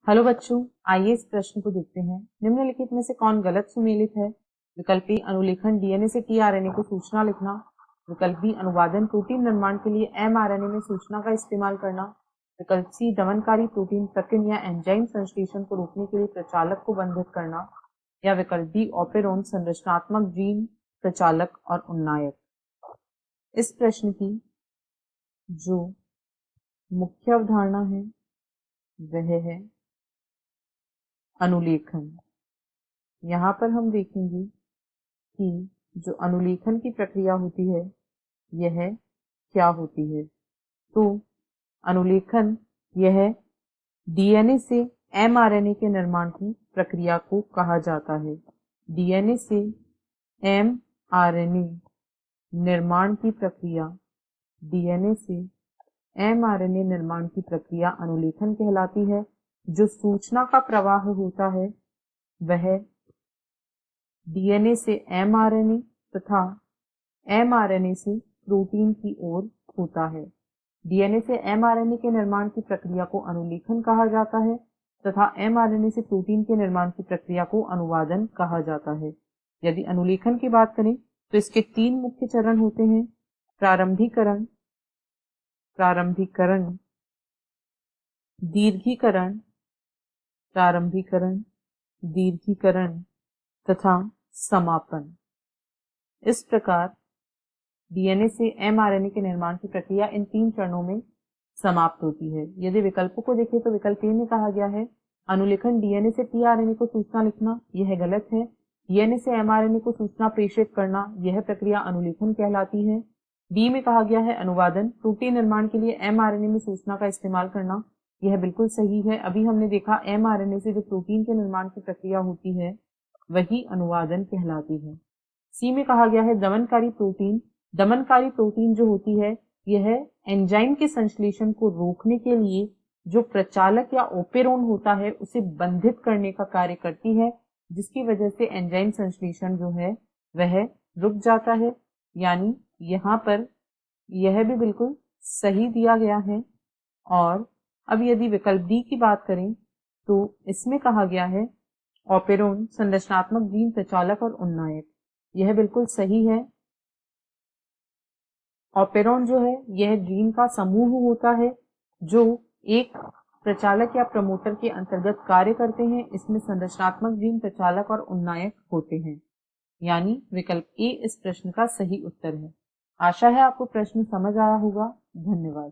Hello बच्चों, आइए इस प्रश्न को देखते हैं। निम्नलिखित में से कौन गलत सुमेलित है? विकल्प ए अनुलेखन डीएनए से टीआरएनए को सूचना लिखना। विकल्प बी अनुवादन प्रोटीन निर्माण के लिए एमआरएनए में सूचना का इस्तेमाल करना। विकल्प सी दमनकारी प्रोटीन प्रकीन या एंजाइम संश्लेषण को रोकने के लिए प्रचालक को बंधित करना। या विकल्प डी ऑपेरोन संरचनात्मक जीन प्रचालक और उन्नायक। इस प्रश्न की जो मुख्य अवधारणा है वह है अनुलेखन। यहाँ पर हम देखेंगे कि जो अनुलेखन की प्रक्रिया होती है यह क्या होती है। तो अनुलेखन यह डीएनए से एमआरएनए के निर्माण की प्रक्रिया को कहा जाता है। डीएनए से एमआरएनए निर्माण की प्रक्रिया डीएनए से एमआरएनए निर्माण की प्रक्रिया अनुलेखन कहलाती है। जो सूचना का प्रवाह होता है वह डीएनए से एमआरएनए तथा एमआरएनए से प्रोटीन की ओर होता है। डीएनए से एमआरएनए के निर्माण की प्रक्रिया को अनुलेखन कहा जाता है तथा एमआरएनए से प्रोटीन के निर्माण की प्रक्रिया को अनुवादन कहा जाता है। यदि अनुलेखन की बात करें तो इसके 3 मुख्य चरण होते हैं। प्रारंभिकरण, दीर्घीकरण तथा समापन। इस प्रकार डीएनए से एमआरएनए के निर्माण की प्रक्रिया इन 3 चरणों में समाप्त होती है। यदि विकल्पों को देखें तो विकल्प ए में कहा गया है अनुलेखन डीएनए से टीआरएनए को सूचना लिखना, यह गलत है। डीएनए से एमआरएनए को सूचना प्रेषित करना, यह प्रक्रिया अनुलेखन कहलाती है। बी में कहा गया है अनुवादन प्रोटीन निर्माण के लिए एमआरएनए में सूचना का इस्तेमाल करना, यह बिल्कुल सही है। अभी हमने देखा एमआरएनए से जो प्रोटीन के निर्माण की प्रक्रिया होती है वही अनुवादन कहलाती है। सी में कहा गया है दमनकारी प्रोटीन जो होती है यह एंजाइम के संश्लेषण को रोकने के लिए जो प्रचालक या ओपेरोन होता है उसे बंधित करने का कार्य करती है, जिसकी वजह से एंजाइम संश्लेषण जो है वह रुक जाता है। यानी यहाँ पर यह भी बिल्कुल सही दिया गया है। और अब यदि विकल्प डी की बात करें तो इसमें कहा गया है ऑपेरोन संरचनात्मक जीन प्रचालक और उन्नायक, यह बिल्कुल सही है। ऑपेरोन जो है यह जीन का समूह होता है जो एक प्रचालक या प्रमोटर के अंतर्गत कार्य करते हैं। इसमें संरचनात्मक जीन प्रचालक और उन्नायक होते हैं। यानी विकल्प ए इस प्रश्न का सही उत्तर है। आशा है आपको प्रश्न समझ आया होगा। धन्यवाद।